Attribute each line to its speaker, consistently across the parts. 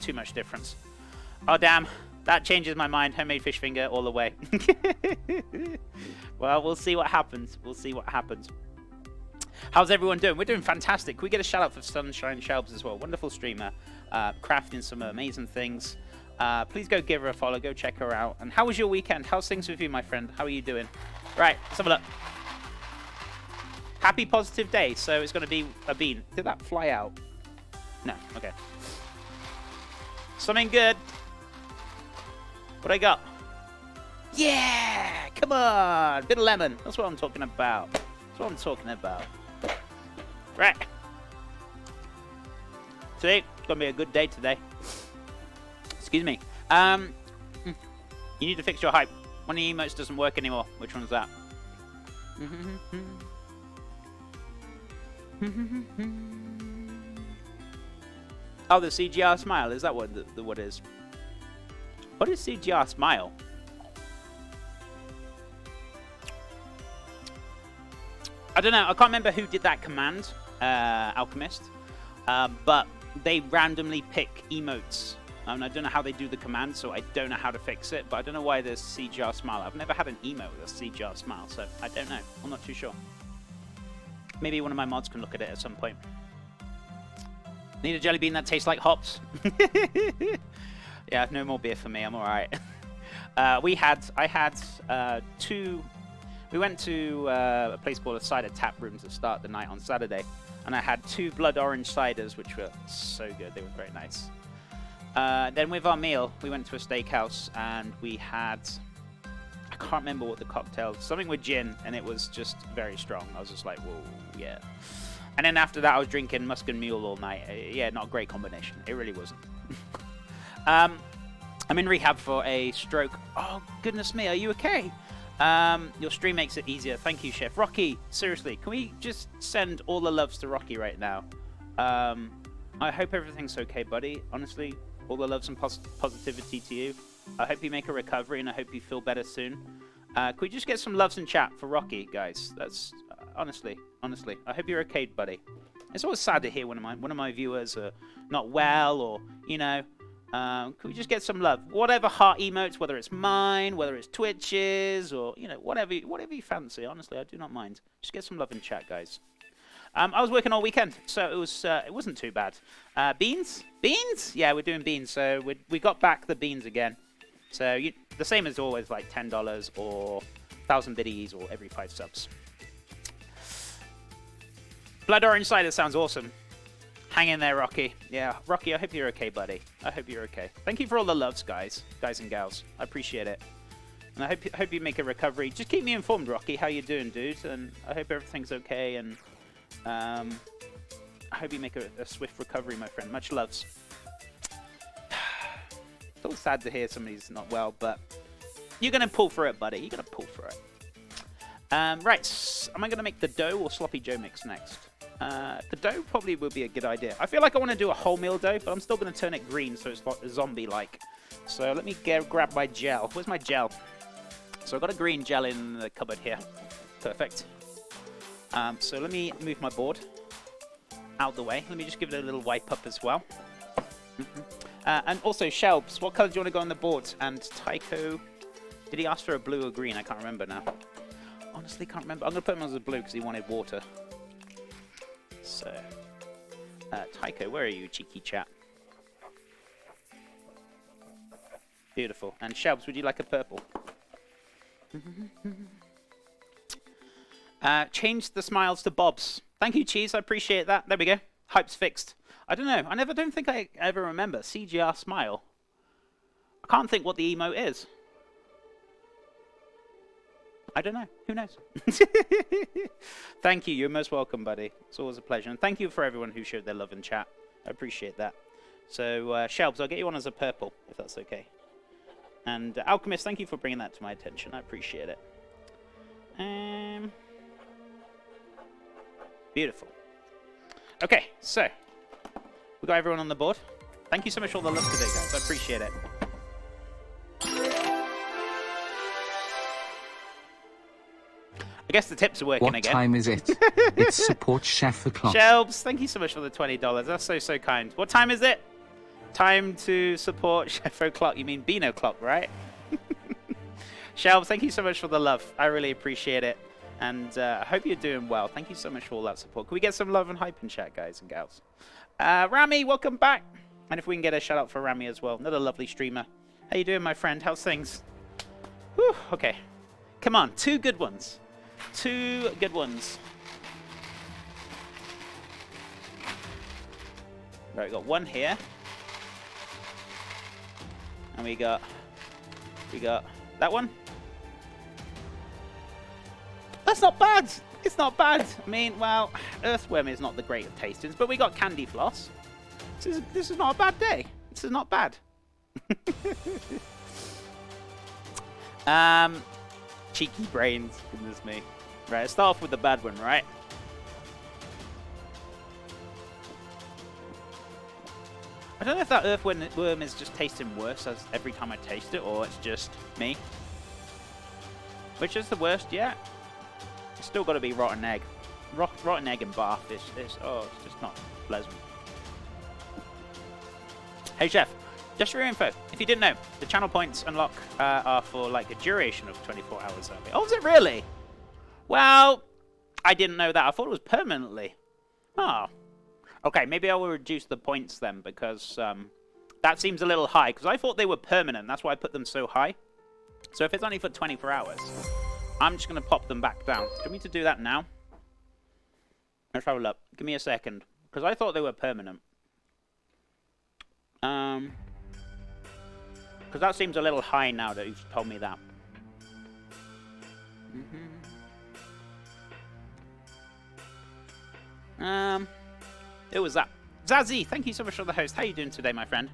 Speaker 1: too much difference. Oh, damn. That changes my mind. Homemade fish finger all the way. Well, we'll see what happens. We'll see what happens. How's everyone doing? We're doing fantastic. Can we get a shout out for Sunshine Shelves as well? Wonderful streamer. Crafting some amazing things. Please go give her a follow. Go check her out. And how was your weekend? How's things with you, my friend? How are you doing? Right, let's have a look. Happy positive day. So it's going to be a bean. Did that fly out? No. Okay. Something good. What I got? Yeah! Come on! Bit of lemon. That's what I'm talking about. That's what I'm talking about. Right. See? It's going to be a good day today. Excuse me. You need to fix your hype. One of the emotes doesn't work anymore. Which one's that? Oh, the CGR smile. Is that what what is? What is CGR smile? I don't know. I can't remember who did that command, Alchemist. But they randomly pick emotes. And I don't know how they do the command, so I don't know how to fix it. But I don't know why there's CGR smile. I've never had an emote with a CGR smile, so I don't know. I'm not too sure. Maybe one of my mods can look at it at some point. Need a jelly bean that tastes like hops. Yeah, no more beer for me. I'm all right. I had two. We went to a place called a cider tap room to start the night on Saturday, and I had 2 blood orange ciders, which were so good. They were very nice. Then with our meal, we went to a steakhouse, and we had, I can't remember what the cocktail, something with gin, and it was just very strong. I was just like, whoa, yeah. And then after that, I was drinking Musk and Mule all night. Yeah, not a great combination. It really wasn't. I'm in rehab for a stroke. Oh, goodness me, are you okay? Your stream makes it easier. Thank you, Chef. Rocky, seriously, can we just send all the loves to Rocky right now? I hope everything's okay, buddy. Honestly, all the loves and positivity to you. I hope you make a recovery, and I hope you feel better soon. Can we just get some loves in chat for Rocky, guys? That's honestly. I hope you're okay, buddy. It's always sad to hear one of my viewers are not well, or you know. Can we just get some love? Whatever heart emotes, whether it's mine, whether it's Twitch's, or you know, whatever you fancy. Honestly, I do not mind. Just get some love in chat, guys. I was working all weekend, so it wasn't too bad. Beans? Yeah, we're doing beans. So we got back the beans again. So the same as always, like $10 or 1,000 biddies or every 5 subs. Blood orange cider sounds awesome. Hang in there, Rocky. Yeah, Rocky, I hope you're okay, buddy. I hope you're okay. Thank you for all the loves, guys and gals. I appreciate it. And I hope you make a recovery. Just keep me informed, Rocky, how you doing, dude. And I hope everything's okay. And I hope you make a swift recovery, my friend. Much loves. It's all sad to hear somebody's not well, but you're going to pull through it, buddy. You're going to pull through it. Right. Am I going to make the dough or sloppy Joe mix next? The dough probably would be a good idea. I feel like I want to do a wholemeal dough, but I'm still going to turn it green so it's zombie-like. So let me grab my gel. Where's my gel? So I've got a green gel in the cupboard here. Perfect. So let me move my board out the way. Let me just give it a little wipe up as well. And also, Shelbs, what colour do you want to go on the board? And Tycho, did he ask for a blue or green? I can't remember now. Honestly, can't remember. I'm going to put him as a blue because he wanted water. So, Tycho, where are you, cheeky chap? Beautiful. And Shelbs, would you like a purple? Change the smiles to Bob's. Thank you, Cheese. I appreciate that. There we go. Hype's fixed. I don't know. I don't think I ever remember. CGR smile. I can't think what the emote is. I don't know. Who knows? Thank you. You're most welcome, buddy. It's always a pleasure. And thank you for everyone who showed their love in chat. I appreciate that. So, Shelbs, I'll get you on as a purple, if that's okay. And Alchemist, thank you for bringing that to my attention. I appreciate it. Beautiful. Okay, so we got everyone on the board. Thank you so much for all the love today, guys. I appreciate it. I guess the tips are working again.
Speaker 2: What time is it? It's support chef o'clock.
Speaker 1: Shelbs, thank you so much for the $20. That's so kind. What time is it? Time to support Chef O'Clock. You mean Beano Clock, right? Shelv, thank you so much for the love. I really appreciate it. And I hope you're doing well. Thank you so much for all that support. Can we get some love and hype in chat, guys and gals? Rami, welcome back. And if we can get a shout out for Rami as well. Another lovely streamer. How you doing, my friend? How's things? Whew, okay. Come on, 2 good ones. 2 good ones. Right, we got 1 here. And we got that one. That's not bad. It's not bad. I mean, well, earthworm is not the great of tastings, but we got candy floss. This is not a bad day. This is not bad. Cheeky brains. Goodness me. Right, let's start off with the bad one, right? I don't know if that earthworm is just tasting worse as every time I taste it, or it's just me. Which is the worst yet? It's still got to be rotten egg. Rotten egg and bath is it's just not pleasant. Hey Chef, just for your info, if you didn't know, the channel points unlock are for like a duration of 24 hours only. Oh, is it really? Well, I didn't know that. I thought it was permanently. Oh. Okay, maybe I will reduce the points then, because that seems a little high, because I thought they were permanent. That's why I put them so high. So if it's only for 24 hours, I'm just going to pop them back down. Do you want me to do that now? Let's have a look. Give me a second, because I thought they were permanent. Because that seems a little high now that you've told me that. Who was that? Zazzy, thank you so much for the host. How you doing today, my friend?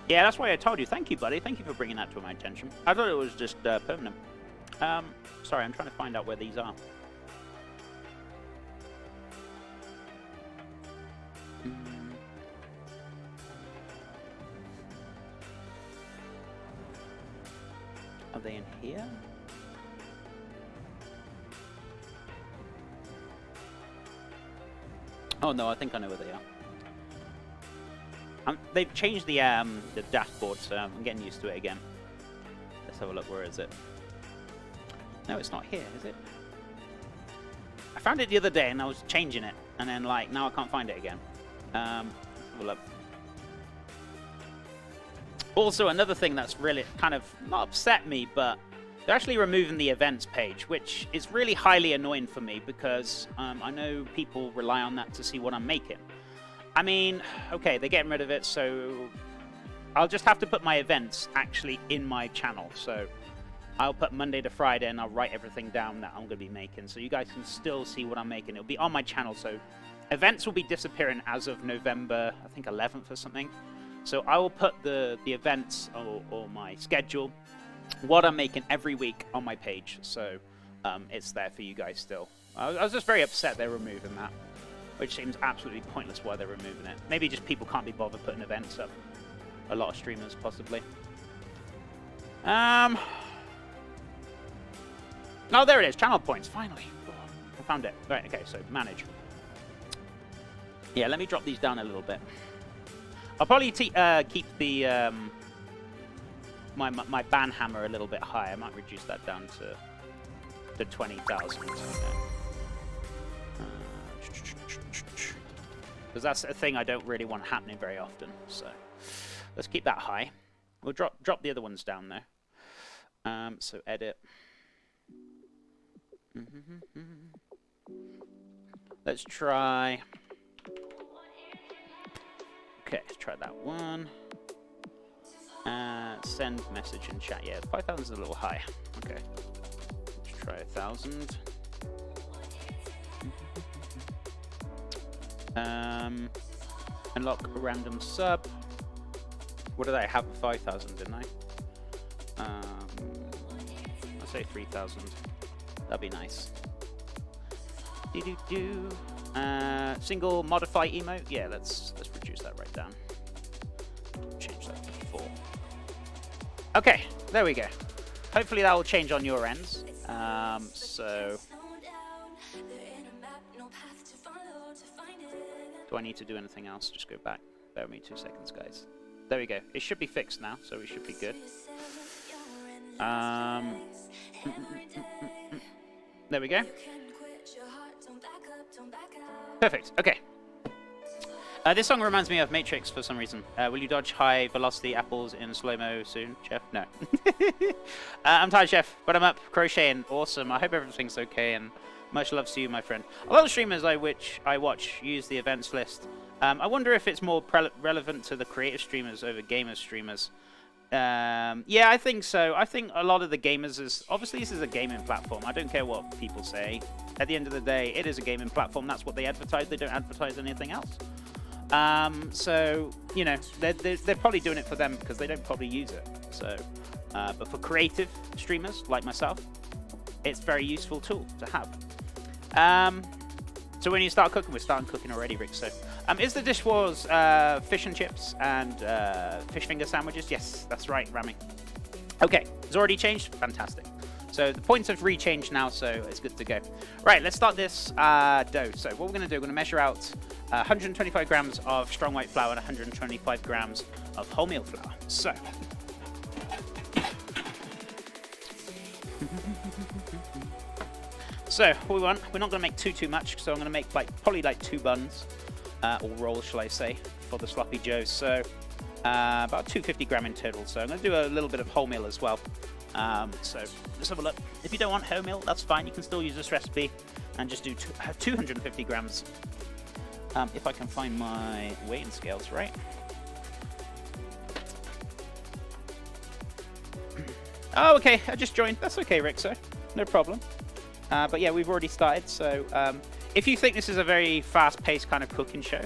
Speaker 1: Yeah, that's why I told you. Thank you, buddy. Thank you for bringing that to my attention. I thought it was just permanent. Sorry, I'm trying to find out where these are. Are they in here? Oh no, I think I know where they are. They've changed the dashboard, so I'm getting used to it again. Let's have a look. Where is it? No, it's not here, is it? I found it the other day and I was changing it, and then like now I can't find it again. Let's have a look. Also, another thing that's really kind of not upset me, but they're actually removing the events page, which is really highly annoying for me because I know people rely on that to see what I'm making. I mean, okay, they're getting rid of it, so I'll just have to put my events actually in my channel. So I'll put Monday to Friday and I'll write everything down that I'm going to be making, so you guys can still see what I'm making. It'll be on my channel, so events will be disappearing as of November, I think 11th or something. So I will put the events or my schedule, what I'm making every week on my page, so it's there for you guys still. I was just very upset they're removing that, which seems absolutely pointless why they're removing it. Maybe just people can't be bothered putting events up. A lot of streamers, possibly. Oh, there it is. Channel points, finally. I found it. Right, okay, so manage. Yeah, let me drop these down a little bit. I'll probably keep the my ban hammer a little bit higher. I might reduce that down to 20,000. Because that's a thing I don't really want happening very often. So let's keep that high. We'll drop the other ones down there. So edit. Let's try. Okay, let's try that one. Send message in chat. Yeah, 5,000 is a little high. Okay, let's try 1,000. Unlock a random sub. What did I have for 5,000? Didn't I? I'll say 3,000. That'd be nice. Single modify emote. Yeah, let's reduce that right down. Change that to 4. Okay, there we go. Hopefully that will change on your ends. Do I need to do anything else? Just go back. Bear with me 2 seconds, guys. There we go. It should be fixed now, so we should be good. There we go. Perfect. Okay. This song reminds me of Matrix for some reason. Will you dodge high velocity apples in slow-mo soon, Chef? No. I'm tired, Chef, but I'm up crocheting. Awesome. I hope everything's okay, and much love to you, my friend. A lot of streamers I watch use the events list. I wonder if it's more relevant to the creative streamers over gamer streamers. Yeah, I think so. I think a lot of the gamers is... Obviously, this is a gaming platform. I don't care what people say. At the end of the day, it is a gaming platform. That's what they advertise. They don't advertise anything else. So, you know, they're probably doing it for them because they don't probably use it. So, but for creative streamers like myself, it's a very useful tool to have. So when you start cooking, we're starting cooking already, Rick. So, is the dish was fish and chips and fish finger sandwiches? Yes, that's right, Rami. Okay, it's already changed. Fantastic. So the points have rechanged now, so it's good to go. Right, let's start this dough. So what we're going to do, we're going to measure out 125 grams of strong white flour and 125 grams of wholemeal flour. So. So what we want, we're not going to make too much, so I'm going to make probably 2 buns, or rolls, shall I say, for the sloppy joes. So about 250 gram in total. So I'm going to do a little bit of wholemeal as well. So let's have a look. If you don't want wholemeal, that's fine. You can still use this recipe and just do 250 grams. If I can find my weighing scales, right? Oh, okay. I just joined. That's okay, Rick, so no problem. But yeah, we've already started. So if you think this is a very fast-paced kind of cooking show,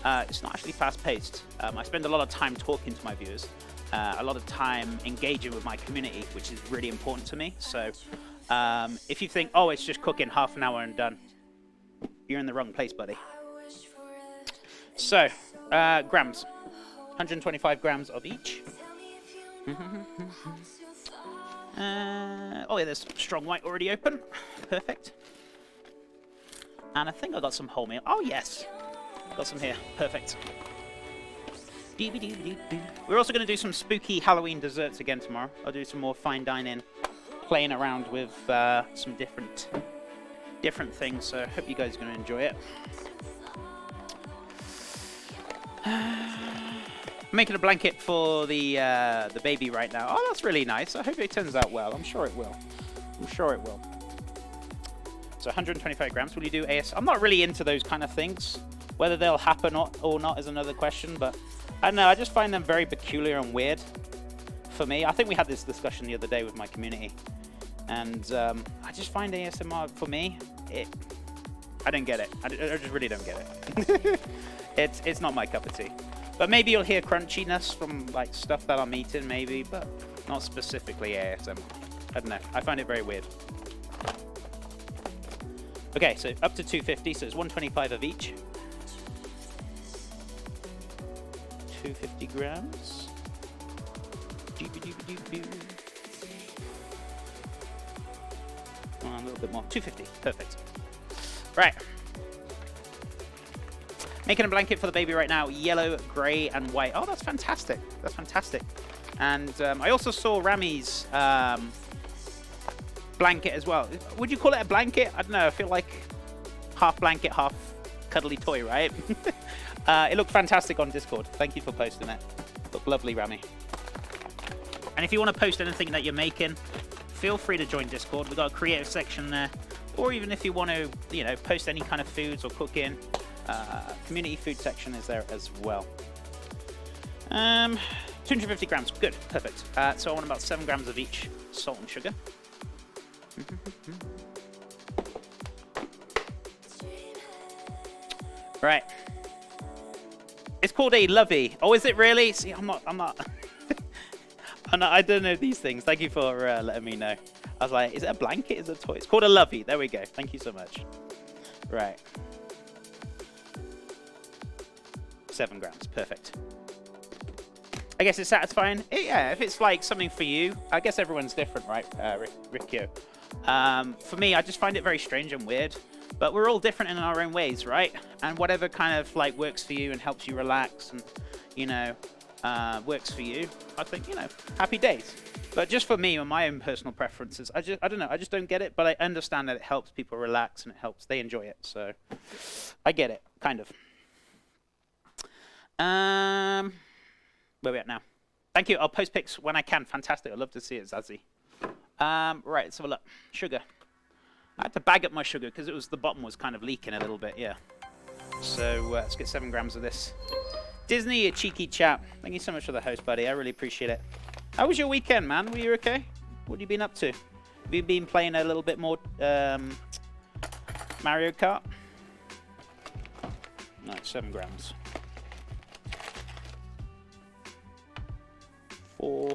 Speaker 1: it's not actually fast-paced. I spend a lot of time talking to my viewers. A lot of time engaging with my community, which is really important to me. So if you think, oh, it's just cooking half an hour and done, you're in the wrong place, buddy. So, grams. 125 grams of each. Oh yeah, there's strong white already open. Perfect. And I think I got some wholemeal. Oh yes, got some here. Perfect. We're also going to do some spooky Halloween desserts again tomorrow. I'll do some more fine dining, playing around with some different things. So I hope you guys are going to enjoy it. Making a blanket for the baby right now. Oh, that's really nice. I hope it turns out well. I'm sure it will. I'm sure it will. So 125 grams. Will you do AS? I'm not really into those kind of things. Whether they'll happen or not is another question. But I don't know. I just find them very peculiar and weird for me. I think we had this discussion the other day with my community. And I just find ASMR, for me, I don't get it. I just really don't get it. It's not my cup of tea. But maybe you'll hear crunchiness from like stuff that I'm eating, maybe, but not specifically ASMR. I don't know. I find it very weird. Okay, so up to 250, so it's 125 of each. 250 grams. Oh, a little bit more. 250. Perfect. Right. Making a blanket for the baby right now. Yellow, grey, and white. Oh, that's fantastic. That's fantastic. And I also saw Rami's blanket as well. Would you call it a blanket? I don't know. I feel like half blanket, half cuddly toy, right? It looked fantastic on Discord. Thank you for posting it. Looked lovely, Rami. And if you want to post anything that you're making, feel free to join Discord. We've got a creative section there. Or even if you want to, you know, post any kind of foods or cooking, community food section is there as well. 250 grams. Good. Perfect. So I want about 7 grams of each salt and sugar. Right. It's called a lovey. Oh, is it really? See, I'm not. I don't know these things. Thank you for letting me know. I was like, is it a blanket? Is it a toy? It's called a lovey. There we go. Thank you so much. Right. 7 grams. Perfect. I guess it's satisfying. Yeah, if it's like something for you. I guess everyone's different, right, Rikyo? For me, I just find it very strange and weird. But we're all different in our own ways, right? And whatever kind of like works for you and helps you relax and, you know, works for you, I think, you know, happy days. But just for me and my own personal preferences, I don't know, I just don't get it, but I understand that it helps people relax and it helps, they enjoy it. So I get it, kind of. Where are we at now? Thank you. I'll post pics when I can. Fantastic. I'd love to see it, Zazie. Right, let's have a look. Sugar. I had to bag up my sugar because it was the bottom was kind of leaking a little bit, yeah. So let's get 7 grams of this. Disney, you cheeky chap. Thank you so much for the host, buddy. I really appreciate it. How was your weekend, man? Were you okay? What have you been up to? Have you been playing a little bit more Mario Kart? No, 7 grams. 4.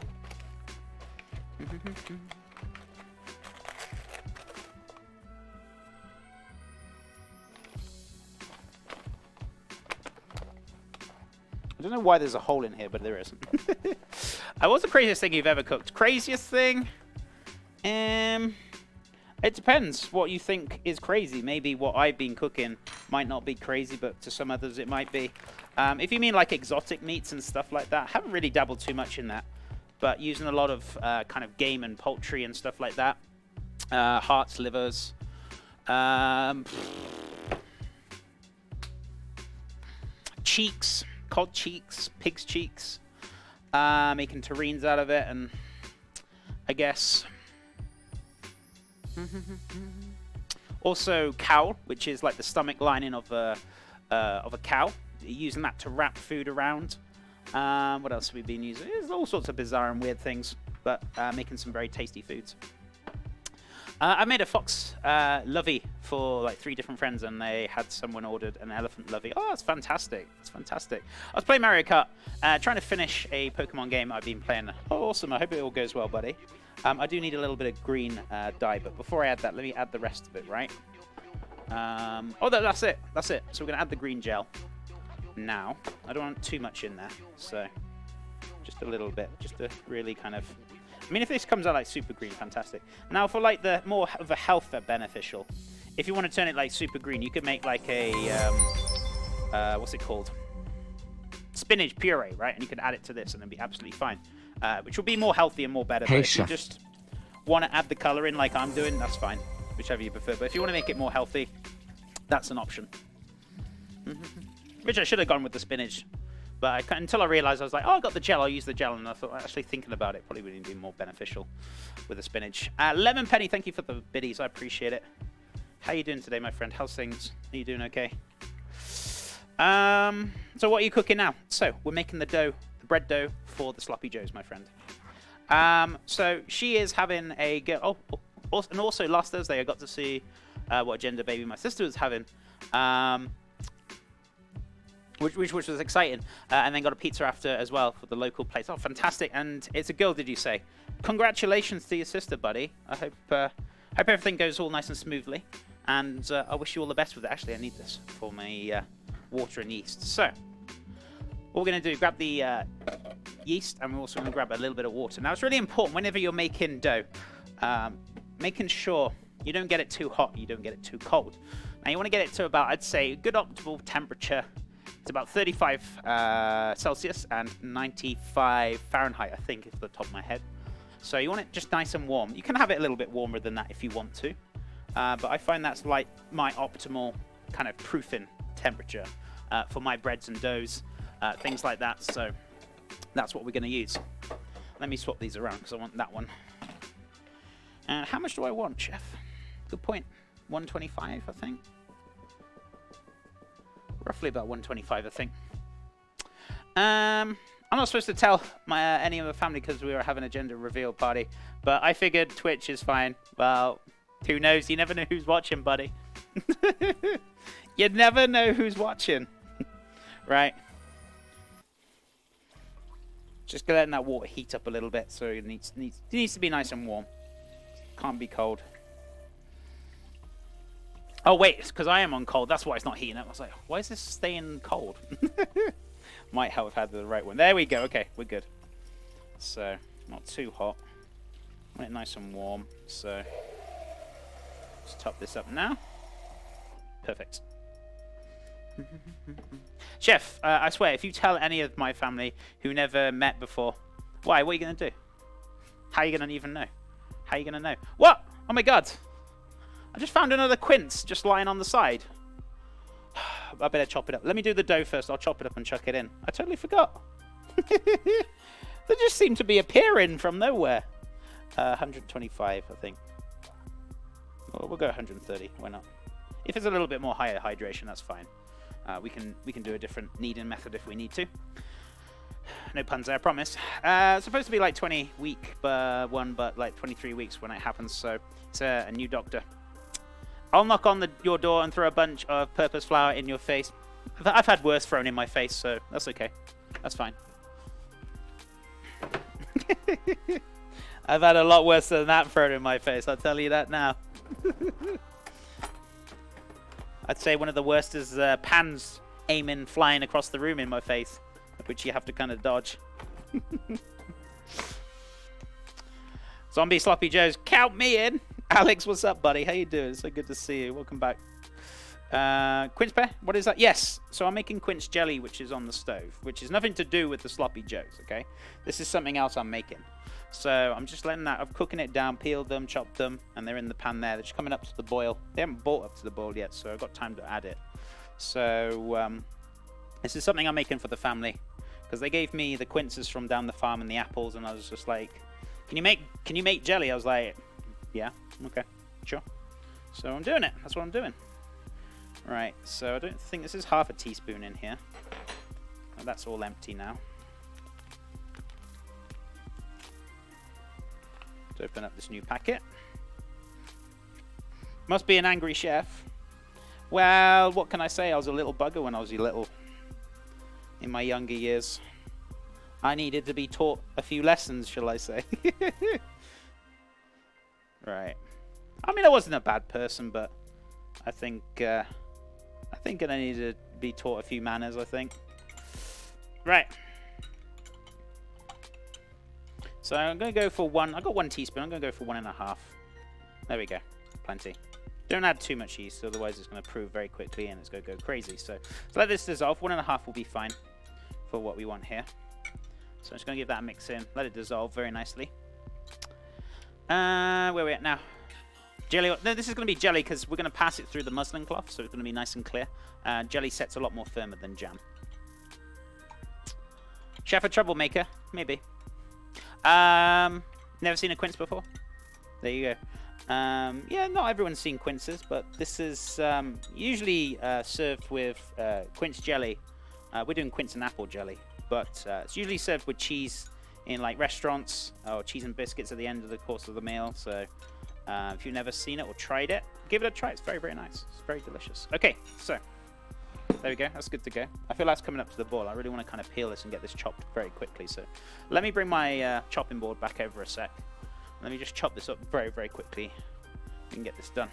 Speaker 1: I don't know why there's a hole in here, but there isn't. What's the craziest thing you've ever cooked? Craziest thing? It depends what you think is crazy. Maybe what I've been cooking might not be crazy, but to some others it might be. If you mean like exotic meats and stuff like that, I haven't really dabbled too much in that. But using a lot of kind of game and poultry and stuff like that. Hearts, livers. Cheeks. Cod cheeks, pig's cheeks, making terrines out of it, and I guess also cow, which is like the stomach lining of a cow. Using that to wrap food around. What else have we been using? There's all sorts of bizarre and weird things, but making some very tasty foods. I made a fox lovey for like 3 different friends, and they had someone ordered an elephant lovey. Oh, that's fantastic. That's fantastic. I was playing Mario Kart, trying to finish a Pokemon game I've been playing. Oh, awesome. I hope it all goes well, buddy. I do need a little bit of green dye, but before I add that, let me add the rest of it, right? Oh, that's it. That's it. So we're going to add the green gel now. I don't want too much in there, so just a little bit, just to really kind of... I mean, if this comes out like super green, fantastic. Now, for like the more of a health beneficial, if you want to turn it like super green, you could make like a, what's it called? Spinach puree, right? And you can add it to this and it'll be absolutely fine. Which will be more healthy and more better. But if you just want to add the color in like I'm doing, that's fine. Whichever you prefer. But if you want to make it more healthy, that's an option. Which I should have gone with the spinach. But until I realized, I was like, oh, I got the gel, I'll use the gel. And I thought, actually thinking about it, probably would be more beneficial with the spinach. Lemon Penny, thank you for the biddies. I appreciate it. How you doing today, my friend? How's things? Are you doing okay? So what are you cooking now? So we're making the dough, the bread dough for the sloppy joes, my friend. So she is having a girl. Oh, and also last Thursday I got to see what gender baby my sister was having. Which was exciting, and then got a pizza after as well for the local place. Oh, fantastic! And it's a girl, did you say? Congratulations to your sister, buddy. I hope everything goes all nice and smoothly, and I wish you all the best with it. Actually, I need this for my water and yeast. So, what we're going to do, grab the yeast, and we're also going to grab a little bit of water. Now, it's really important whenever you're making dough, making sure you don't get it too hot, you don't get it too cold. Now, you want to get it to about, I'd say, a good optimal temperature. It's about 35 Celsius and 95 Fahrenheit, I think, off the top of my head. So you want it just nice and warm. You can have it a little bit warmer than that if you want to. But I find that's like my optimal kind of proofing temperature for my breads and doughs, things like that. So that's what we're going to use. Let me swap these around because I want that one. And how much do I want, chef? Good point. 125, I think. Roughly about 125, I think. I'm not supposed to tell any of the family because we were having a gender reveal party, but I figured Twitch is fine. Well, who knows? You never know who's watching, buddy. You never know who's watching. Right. Just letting that water heat up a little bit, so it needs to be nice and warm. Can't be cold. Oh, wait, it's because I am on cold. That's why it's not heating up. I was like, why is this staying cold? Might have had the right one. There we go. Okay, we're good. So, not too hot. Want it nice and warm. So, let's top this up now. Perfect. Chef, I swear, if you tell any of my family who never met before, why? What are you going to do? How are you going to even know? How are you going to know? What? Oh my god. I just found another quince just lying on the side. I better chop it up. Let me do the dough first. I'll chop it up and chuck it in. I totally forgot. They just seem to be appearing from nowhere. 125, I think. Well, we'll go 130. Why not? If it's a little bit more higher hydration, that's fine. We can do a different kneading method if we need to. No puns there, I promise. It's supposed to be like 20-week one, but like 23 weeks when it happens. So it's a new doctor. I'll knock on your door and throw a bunch of purpose flour in your face. I've had worse thrown in my face, so that's okay. That's fine. I've had a lot worse than that thrown in my face, I'll tell you that now. I'd say one of the worst is pans aiming, flying across the room in my face, which you have to kind of dodge. Zombie Sloppy Joes, count me in! Alex, what's up, buddy? How you doing? So good to see you. Welcome back. Quince pear? What is that? Yes. So I'm making quince jelly, which is on the stove, which is nothing to do with the Sloppy Joes, okay? This is something else I'm making. So I'm just letting that, I'm cooking it down, peeled them, chopped them, and they're in the pan there. They're just coming up to the boil. They haven't brought up to the boil yet, so I've got time to add it. So this is something I'm making for the family, because they gave me the quinces from down the farm and the apples, and I was just like, can you make jelly? I was like, yeah, okay, sure. So I'm doing it. That's what I'm doing. Right, so I don't think this is half a teaspoon in here. Oh, that's all empty now. Let's open up this new packet. Must be an angry chef. Well, what can I say? I was a little bugger when I was little. In my younger years. I needed to be taught a few lessons, shall I say. Right. I mean, I wasn't a bad person, but I think I needed to be taught a few manners, I think. Right. So I'm going to go for one. I got 1 teaspoon. I'm going to go for 1.5. There we go. Plenty. Don't add too much yeast, otherwise it's going to prove very quickly and it's going to go crazy. So let this dissolve. 1.5 will be fine for what we want here. So I'm just going to give that a mix in. Let it dissolve very nicely. Where are we at now? Jelly. No, this is going to be jelly because we're going to pass it through the muslin cloth, so it's going to be nice and clear. Jelly sets a lot more firmer than jam. Chef a troublemaker? Maybe. Never seen a quince before? There you go. Yeah, not everyone's seen quinces, but this is usually served with quince jelly. We're doing quince and apple jelly, but it's usually served with cheese in like restaurants, or cheese and biscuits at the end of the course of the meal. So if you've never seen it or tried it, give it a try. It's very, very nice. It's very delicious. Okay, so there we go. That's good to go. I feel that's coming up to the boil. I really want to kind of peel this and get this chopped very quickly. So let me bring my chopping board back over a sec. Let me just chop this up very, very quickly. We can get this done.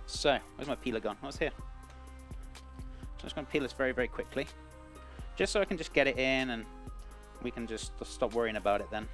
Speaker 1: So, where's my peeler gone? What's here? So I'm just going to peel this very, very quickly. Just so I can just get it in and we can just stop worrying about it then.